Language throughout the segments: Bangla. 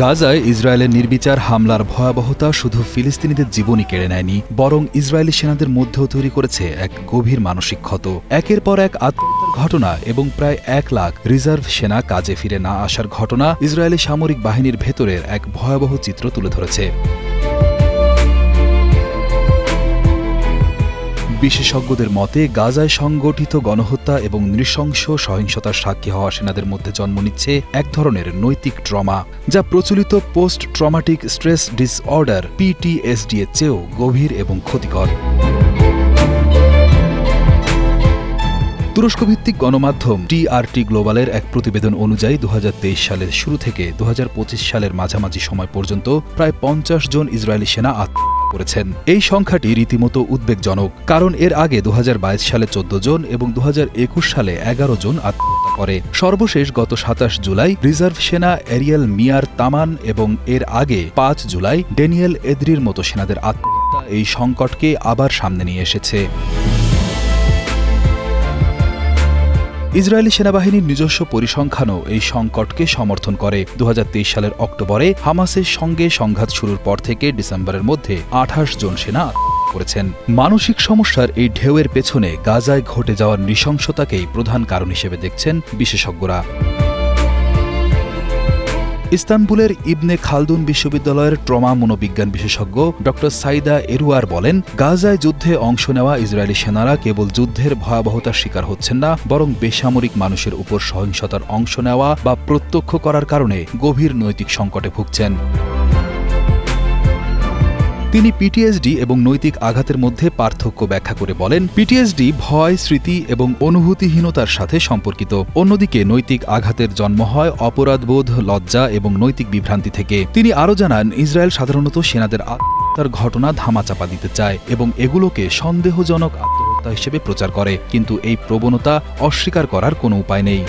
গাজায় ইসরায়েলের নির্বিচার হামলার ভয়াবহতা শুধু ফিলিস্তিনিদের জীবনই কেড়ে নেয়নি, বরং ইসরায়েলি সেনাদের মধ্যেও তৈরি করেছে এক গভীর মানসিক ক্ষত। একের পর এক আত্মহত্যার ঘটনা এবং প্রায় 1 লাখ রিজার্ভ সেনা কাজে ফিরে না আসার ঘটনা ইসরায়েলি সামরিক বাহিনীর ভেতরের এক ভয়াবহ চিত্র তুলে ধরেছে। বিশেষজ্ঞদের মতে গাজায় সংগঠিত গণহত্যা এবং নৃশংস সহিংসতার সাক্ষী হওয়া সেনাদের মধ্যে জন্ম নিচ্ছে এক ধরনের নৈতিক ট্রমা, যা প্রচলিত post traumatic stress disorder PTSD এর চেয়েও গভীর এবং ক্ষতিকর। তুরস্কভিত্তিক গণমাধ্যম TRT গ্লোবালের এক প্রতিবেদন অনুযায়ী 2023 সালের শুরু থেকে 2025 সালের মাঝামাঝি সময় পর্যন্ত প্রায় 50 জন ইসরায়েলি সেনা আত্মহত্যা করেছেন। এই সংখ্যাটি রীতিমতো উদ্বেগজনক, কারণ এর আগে 2022 সালে 14 জন এবং 2021 সালে 11 জন আত্মহত্যা করে। সর্বশেষ গত 27 জুলাই রিজার্ভ সেনা এরিয়েল মিয়ার তামান এবং এর আগে 5 জুলাই ড্যানিয়েল এদ্রির মতো সেনাদের আত্মহত্যা এই সংকটকে আবার সামনে নিয়ে এসেছে। ইসরায়েলি সেনাবাহিনীর নিজস্ব পরিসংখ্যানও এই সংকটকে সমর্থন করে। 2023 সালের অক্টোবরে হামাসের সঙ্গে সংঘাত শুরুর পর থেকে ডিসেম্বরের মধ্যে 28 জন সেনা আত্মহত্যা করেছেন। মানসিক সমস্যার এই ঢেউয়ের পেছনে গাজায় ঘটে যাওয়ার নৃশংসতাকেই প্রধান কারণ হিসেবে দেখছেন বিশেষজ্ঞরা। ইস্তানবুলের ইবনে খালদুন বিশ্ববিদ্যালয়ের ট্রমা মনোবিজ্ঞান বিশেষজ্ঞ ড সাইদা এরুয়ার বলেন, গাজায় যুদ্ধে অংশ নেওয়া ইসরায়েলি সেনারা কেবল যুদ্ধের ভয়াবহতার শিকার হচ্ছেন না, বরং বেসামরিক মানুষের উপর সহিংসতার অংশ নেওয়া বা প্রত্যক্ষ করার কারণে গভীর নৈতিক সংকটে ভুগছেন। তিনি PTSD এবং নৈতিক আঘাতের মধ্যে পার্থক্য ব্যাখ্যা করে বলেন, PTSD ভয়, স্মৃতি এবং অনুভূতিহীনতার সাথে সম্পর্কিত। অন্যদিকে নৈতিক আঘাতের জন্ম হয় অপরাধবোধ, লজ্জা এবং নৈতিক বিভ্রান্তি থেকে। তিনি আরও জানান, ইসরায়েল সাধারণত সেনাদের আত্মহত্যার ঘটনা ধামাচাপা দিতে চায় এবং এগুলোকে সন্দেহজনক আত্মহত্যা হিসেবে প্রচার করে, কিন্তু এই প্রবণতা অস্বীকার করার কোনো উপায় নেই।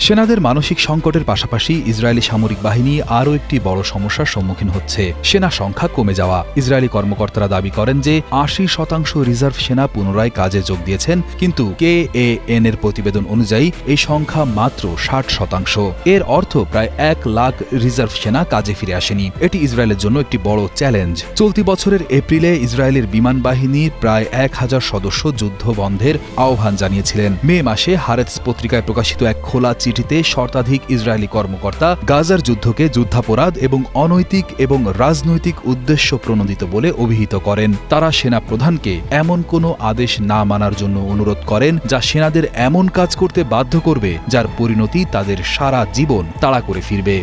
সেনাদের মানসিক সংকটের পাশাপাশি ইসরায়েলি সামরিক বাহিনী আরও একটি বড় সমস্যার সম্মুখীন হচ্ছে, সেনা সংখ্যা কমে যাওয়া। ইসরায়েলি কর্মকর্তারা দাবি করেন যে 80% রিজার্ভ সেনা পুনরায় কাজে যোগ দিয়েছেন, কিন্তু KAN এর প্রতিবেদন অনুযায়ী এই সংখ্যা মাত্র 60%। এর অর্থ প্রায় 1 লাখ রিজার্ভ সেনা কাজে ফিরে আসেনি। এটি ইসরায়েলের জন্য একটি বড় চ্যালেঞ্জ। চলতি বছরের এপ্রিলে ইসরায়েলের বিমান বাহিনীর প্রায় 1000 সদস্য যুদ্ধ বন্ধের আহ্বান জানিয়েছিলেন। মে মাসে হারেতস পত্রিকায় প্রকাশিত এক খোলা চিঠিতে শতাধিক ইসরায়েলি কর্মকর্তা গাজার যুদ্ধকে যুদ্ধাপরাধ এবং অনৈতিক এবং রাজনৈতিক উদ্দেশ্য প্রণোদিত বলে অভিহিত করেন। তারা সেনা প্রধানকে এমন কোনো আদেশ না মানার জন্য অনুরোধ করেন যা সেনাদের এমন কাজ করতে বাধ্য করবে যার পরিণতি তাদের সারা জীবন তাড়া করে ফিরবে।